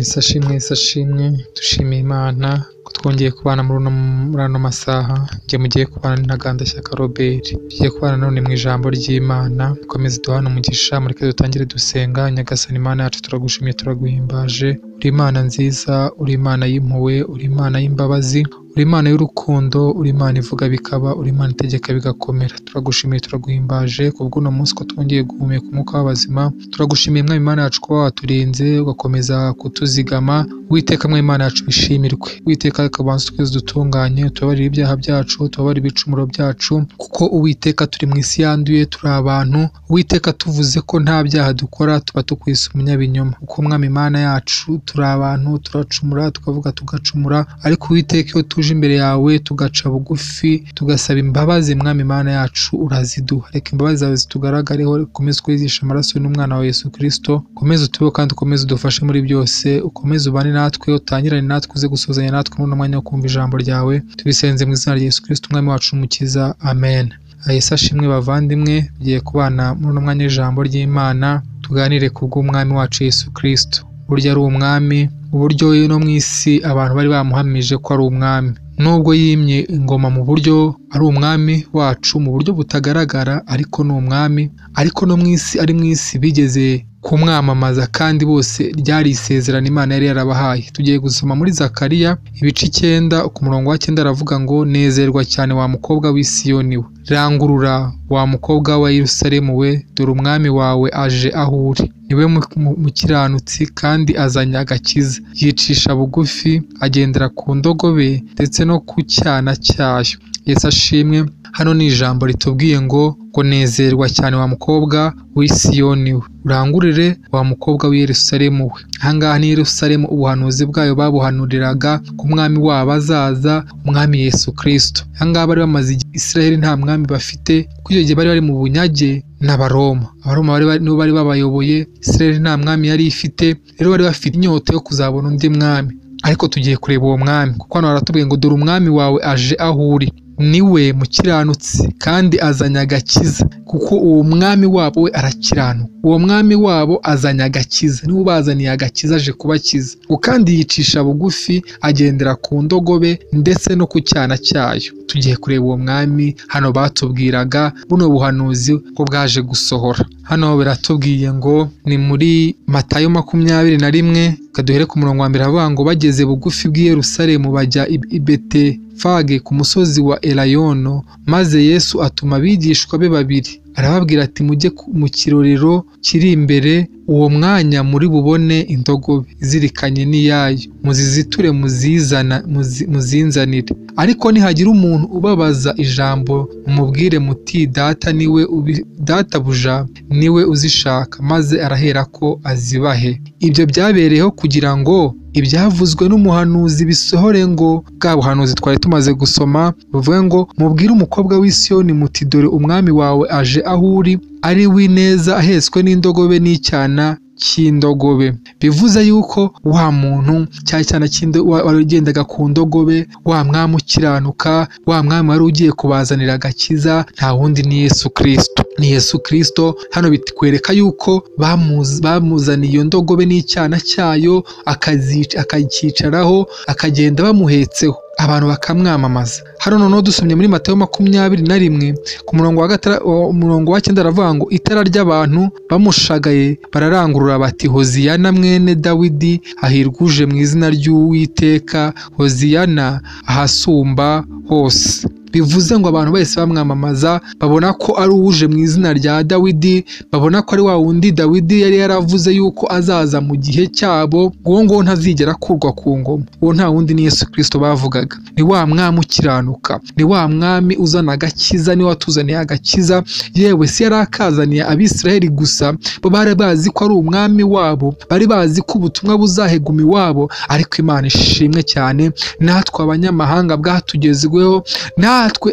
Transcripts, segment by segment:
Yesu ashimwe dushimiye Imana ko twongeye kubana muri ano masaha. Njye mugiye kubana n'Intagandashyaka Robert, tugiye kubana none mu ijambo ry'Imana. Komeza duhane umugisha, mureke dutangire dusenga. Nyagasani Imana yacu, turagushimiye turaguhimbaje. Uri Imana nziza, uri Imana y'impuhwe, uri Imana y'imbabazi, uri Imana y'urukundo, uri Imana ivuga bikaba, uri Imana itegeka bigakomera. Turagushimiye turaguhimbaje kubw'uno munsi ko twongeye guhumeka umwuka w'abazima. Turagushimiye Mwami Imana yacu ko waturinze ugakomeza kutuzigama. Uwiteka Mwami Imana yacu bishimirwe. Uwiteka akabanza twese dutunganye, tubabarire ibyaha byacu, tubabarire ibicumuro byacu, kuko Uwiteka turi mu isi yanduye, turi abantu. Uwiteka tuvuze ko nta byaha dukora tuba tukwise umunyabinyoma, kuko Mwami Imana yacu turi abantu, turacumura tukavuga tugacumura, ariko Uwiteka iyo tuje imbere yawe tugaca bugufi tugasaba imbabazi, Mwami Imana yacu uraziduha. Reka imbabazi zawe zitugaragareho, ukomeze kwigisha amaraso y'umwana wa Yesu Kristo, ukomeze utubeho kandi ukomeze udufashe muri byose, ukomeze ubane natwe, utangirane natwe, uze gusozanya natwe muri uno mwanya wo kumva ijambo ryawe. Tubisenze mu izina rya Yesu Kristo umwami wacu n'umukiza, amen. Yesu ashimwe bavandimwe, tugiye kubana muri uno mwanya w'ijambo ry'Imana, tuganire ku bw'umwami wacu Yesu Kristo. Burya ari umwami, uburyo no mu isi abantu bari bamuhamije ko ari umwami, nubwo yimye ingoma mu buryo ari umwami wacu mu buryo butagaragara, ariko ni umwami. Ariko no mu isi, ari mu isi bigeze kumwamamaza, kandi bose ryari isezerano Imana yari yarabahaye. Tugiye gusoma muri Zakariya ibice 9 ku murongo wa 9, aravuga ngo nezerwa cyane wa mukobwa w'i Siyoni we, rangurura wa mukobwa wa Yerusalemu we, dore umwami wawe aje aho uri, niwe mukiranutsi kandi azanye agakiza, yicisha bugufi, agendera ku ndogobe ndetse no ku cyana cyayo. Yesu ashimwe. Hano ni ijambo ritubwiye ngo nezerwa cyane wa mukobwa w'i Siyoni we, urangurire wa mukobwa w'i Yerusalemu we. Ahangaha ni Yerusalemu, ubuhanuzi bwayo babuhanuriraga ku mwami wabo azaza, umwami Yesu Kristo. Ahangaha bari bamaze Israeli nta mwami bafite, kuko icyo gihe bari mu bunyage n'Abaroma. Abaroma nibo bari babayoboye, Israeli nta mwami yari ifite, rero bari bafite inyota yo kuzabona undi mwami. Ariko tugiye kureba uwo mwami, kuko hano baratubwiye ngo dore umwami wawe aje aho uri, niwe mukiranutsi kandi azanye agakiza, kuko uwo mwami wabo we arakiranuka. Uwo mwami wabo azanye agakiza, niwe ubazaniye agakiza, aje kubakiza. Kandi yicisha bugufi, agendera ku ndogobe ndetse no ku cyana cyayo. Tugiye kureba uwo mwami hano batubwiraga, buno buhanuzi ko bwaje gusohora. Hano biratubwiye ngo ni muri Matayo 21, kaduhere ku murongo wa 1, avuga ngo bageze bugufi bw'i Yerusalemu bajya i Betefage ku musozi wa Elayono, maze Yesu atuma abigishwa be 2, arababwira ati mujye mu kirorero kiri imbere, uwo mwanya muri bubone indogobe izirikanye n'iyayo, muziziture muzinzanire. Ariko nihagira umuntu ubabaza ijambo, mumubwire muti databuja niwe uzishaka, maze arahera ko azibahe. Ibyo byabereyeho kugira ngo ibyavuzwe n'umuhanuzi bisohore, ngo bwa buhanuzi twari tumaze gusoma buvuga ngo mubwire umukobwa w'i Siyoni muti dore umwami wawe aje aho uri, ari w'ineza, ahetswe n'indogobe n'icyana cy'indogobe. Bivuze yuko wa muntu cyane wari ugendaga ku ndogobe, wa mwami ukiranuka, wa mwami wari ugiye kubazanira agakiza, nta wundi ni Yesu Kristo. Ni Yesu Kristo. Hano bitwereka yuko bamuzaniye iyo ndogobe n'icyana cyayo, akacyicaraho, akagenda bamuhetseho, abantu bakamwamamaza. Hano noneho dusomye muri Matayo 21 ku murongo wa 9, aravuga ngo itara ry'abantu bamushagaye bararangurura bati Hoziyana mwene Dawidi, hahirwa uje mu izina ry'Uwiteka, Hoziyana ahasumba hose. Bivuze ngo abantu bose bamwamamaza, babona ko ari uje mu izina rya Dawidi, babona ko ari wa wundi Dawidi yari yaravuze yuko azaza mu gihe cyabo, ngo ntazigera akurwa ku ngoma. Uwo nta wundi ni Yesu Kristo bavugaga. Ni wa mwami ukiranuka, ni wa mwami uzana agakiza, ni watuzaniye agakiza. Yewe si yari akazaniye Abisiraheli gusa, bo bari bazi ko ari umwami wabo, bari bazi ko ubutumwa buzaheguma iwabo. Ariko Imana ishimwe cyane, natwe abanyamahanga bwatugezweho, natwe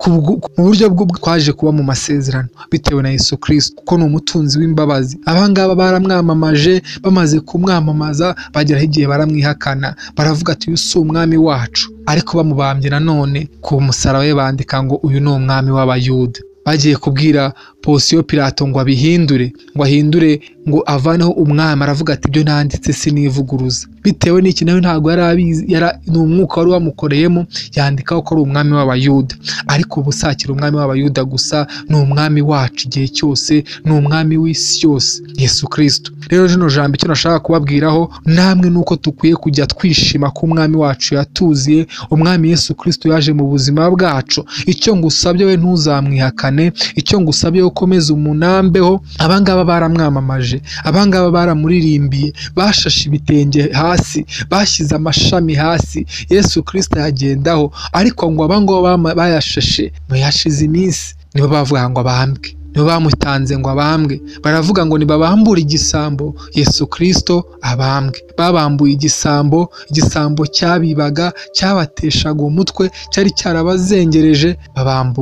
mu buryo bwo twaje kuba mu masezerano bitewe na Yesu Kristo, kuko ni umutunzi w'imbabazi. Abangaba baramwamamaje, bamaze kumwamamaza bageraho igihe baramwihakana, baravuga ati uyu si umwami wacu. Ariko bamubambye nanone ku musaraba we bandika ngo uyu ni umwami w'Abayuda. bagiye kubwira Ponsiyo Pilato ngo abihindure, ngo ahindure, ngo avaneho umwami, aravuga ati ibyo nanditse sinivuguruza. Bitewe n'iki nawe ntabwo yari abizi, ni umwuka wari wamukoreyemo, yandikaho ko ari umwami w'abayuda. Ariko ubu sakira umwami w'abayuda gusa, ni umwami wacu igihe cyose, ni umwami w'isi yose, Yesu Kristo. Rero rino jambo icyo nashaka kubabwiraho namwe nuko dukwiye kujya twishima ko umwami wacu yatuziye, umwami Yesu Kristo yaje mu buzima bwacu. Icyo ngusabye we ntuzamwihakane, icyo ngusabye ukomeze umunambeho. Abangaba baramwamamaje, abangaba baramuririmbiye, bashashe ibitenge hasi, bashyize amashami hasi, Yesu Kristo yagendaho. Ariko ngo abangaba bayashashe yashize iminsi, nibo bavuga ngo abambwe, nibo bamutanze ngo abambwe. Baravuga ngo nibabambura igisambo, Yesu Kristo abambwe. Babambuye igisambo, igisambo cyabibaga, cyabateshaga umutwe, cyari cyarabazengereje.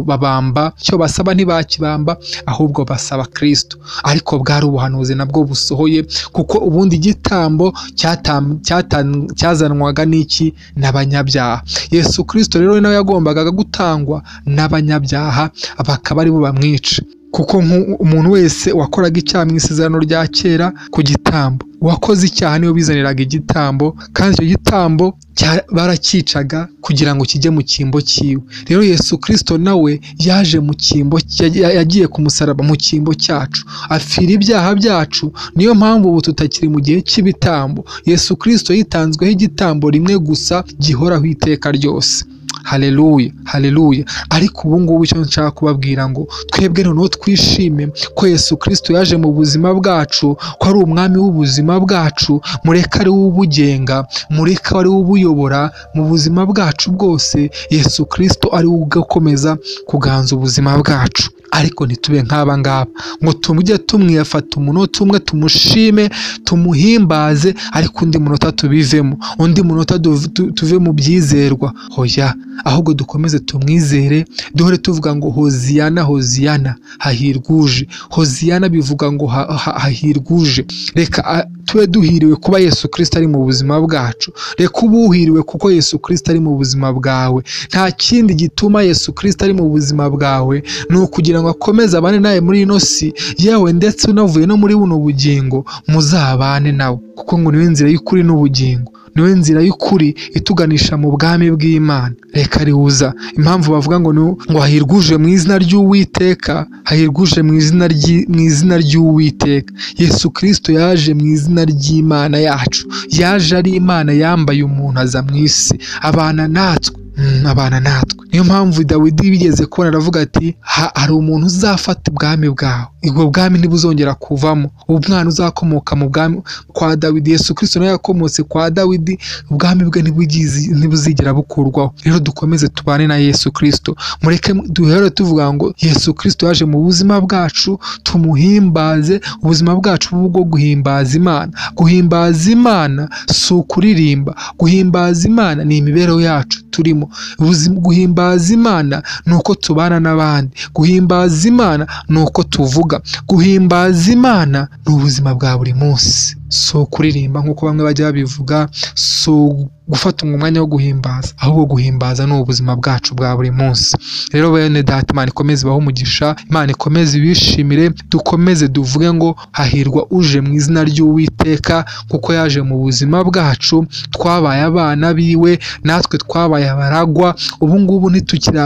Babamba icyo basaba ntibakibamba, ahubwo basaba Kristo. Ariko bwari ubuhanuzi nabwo busohoye, kuko ubundi igitambo cyazanwaga n'iki? N'abanyabyaha. Yesu Kristo rero nawe yagombaga gutangwa n'abanyabyaha, bakaba ari bo bamwica. Kuko umuntu wese wakoraga icyaha mu isezerano rya kera ku gitambo, uwakoze icyaha niwe bizaniraga igitambo, kandi icyo gitambo barakicaga kugira ngo kijye mu cyimbo cyiwe. Rero Yesu Kristo nawe yaje mu cyimbo, yagiye ku musaraba mu cyimbo cyacu, afira ibyaha byacu. Niyo mpamvu ubu tutakiri mu gihe cy'ibitambo. Yesu Kristo yitanzweho igitambo rimwe gusa gihoraho iteka ryose. Haleluya, haleluya. Ariko ubu ngubu icyo nshaka kubabwira ngo twebwe noneho twishime ko Yesu Kristo yaje mu buzima bwacu, ko ari umwami w'ubuzima bwacu. Mureke ari we ubugenga, mureke ari we ubuyobora mu buzima bwacu bwose. Yesu Kristo ari we ugakomeza kuganza ubuzima bwacu. Ariko ntitube nk'aba ngaba ngo tujye tumwifata umunota umwe tumushime, tumuhimbaze, ariko undi munota tubivemo, undi munota tuve mu byizerwa. Hoya, ahubwo dukomeze tumwizere, duhore tuvuga ngo hoziyana, hoziyana, hahirwuje. Hoziyana bivuga ngo hahirwuje. Reka tube duhiriwe kuba Yesu Kristo ari mu buzima bwacu. Reka ube uhiriwe kuko Yesu Kristo ari mu buzima bwawe. Nta kindi gituma Yesu Kristo ari mu buzima bwawe ni ukugira ngo akomeze abane nawe muri ino si, yewe ndetse unavuye no muri buno bugingo muzabane nawe, kuko ngo niwe nzira y'ukuri n'ubugingo, niwe nzira y'ukuri ituganisha mu bwami bw'Imana. Reka rihuza impamvu bavuga ngo hahirwuje mu izina ry'Uwiteka, hahirwuje mu izina ry'Uwiteka. Yesu Kristo yaje mu izina ry'Imana yacu, yaje ari Imana yambaye umuntu aza mu isi abana natwe. Niyo mpamvu Dawidi bigeze kubona aravuga ati hari umuntu uzafata ubwami bwawe, ubwo bwami ntibuzongera kuvamo. Umwana uzakomoka mu bwami kwa Dawidi, Yesu Kristo nawe yakomotse kwa Dawidi, ubwami bwe ntibuzigera bukurwaho. Rero dukomeze tubane na Yesu Kristo, mureke duhere tuvuga ngo Yesu Kristo yaje mu buzima bwacu, tumuhimbaze. Ubuzima bwacu bwo guhimbaza Imana. Guhimbaza Imana si ukuririmba, guhimbaza Imana ni imibereho yacu turimo. Guhimbaza Imana ni uko tubana n'abandi, guhimbaza Imana ni uko tuvuga, guhimbaza Imana ni ubuzima bwa buri munsi. Si ukuririmba nk'uko bamwe bajya babivuga, si gufata umwanya wo guhimbaza, ahubwo guhimbaza ni ubuzima bwacu bwa buri munsi. Rero bene data, Imana ikomeze ibahe umugisha, Imana ikomeze ibishimire, dukomeze duvuge ngo hahirwa uje mu izina ry'Uwiteka, kuko yaje mu buzima bwacu. Twabaye abana biwe, natwe twabaye abaragwa. Ubu ngubu ntitukiri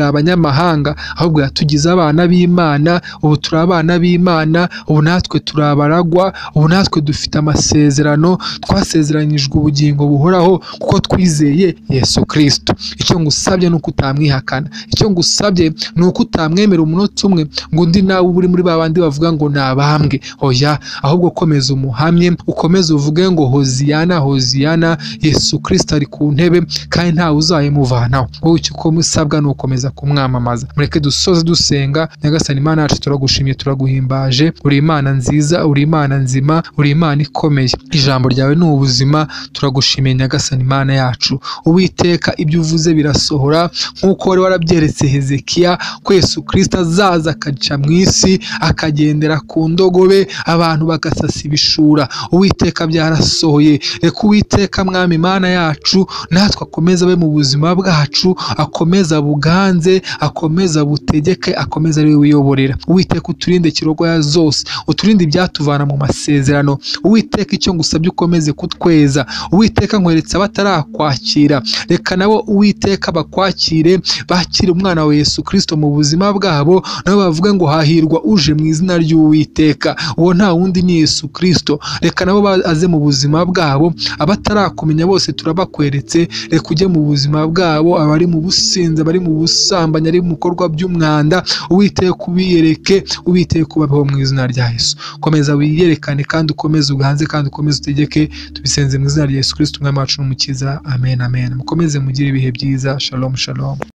abanyamahanga, ahubwo yatugize abana b'Imana. Ubu turi abana b'Imana, ubu natwe turi abaragwa. Ubu natwe dufite amasezerano, twasezeranyijwe ubugingo buhoraho kuko twizeye Yesu Kristo. Icyo ngusabye ni uko utamwihakana, icyo ngusabye ni uko utamwemera umunota umwe ngo undi nawe uri muri babandi bavuga ngo nabambwe. Oya, ahubwo komeza umuhamye, ukomeze uvuge ngo hoziyana, hoziyana, Yesu Kristo ari ku ntebe kandi ntawe uzayimuvanaho. Wowe icyo usabwa ni ukomeza kumwamamaza. Mureke dusoze dusenga. Nyagasani Imana yacu, turagushimye, turaguhimbaje. Uri Imana nziza, uri Imana nziza. nzima, uri Imana ikomeye. Ijambo ryawe ni ubuzima, turagushimiye Nyagasani Imana yacu. Uwiteka ibyo uvuze birasohora, nk'uko wari warabyeretse Hezekiya ko Yesu Kristo azaza akaca mu isi akagendera ku ndogobe, abantu bagasasa ibishura. Uwiteka byarasohoye. Reka Uwiteka Mwami Imana yacu natwe akomeza abe mu buzima bwacu, akomeza buganze, akomeza butegeke, akomeza ari we wiyoborera. Uwiteka uturinde kirogoya zose, uturinde ibyatuvana mu masezerano. Uwiteka icyo ngusabye ukomeze kutweza. Uwiteka nkweretse abatarakwakira, reka nabo Uwiteka bakwakire, bakire umwana wa Yesu Kristo mu buzima bwabo, nabo bavuga ngo hahirwa uje mu izina ry'Uwiteka. Uwo nta wundi ni Yesu Kristo. Reka nabo aze mu buzima bwabo, abatarakumenya bose turabakweretse, reka ujye mu buzima bwabo, abari mu businzi, abari mu busambanyi, ari mu bikorwa by'umwanda, Uwiteka ubiyereke, Uwiteka kubaho mu izina rya Yesu. Komeza wiyerekane kandi ukomeze uganze kandi ukomeze utegeke, tubisenze mu izina rya Yesu Kristo umwami wacu n'umukiza. Amen, amen. Mukomeze mugire ibihe byiza. Shalom, shalom.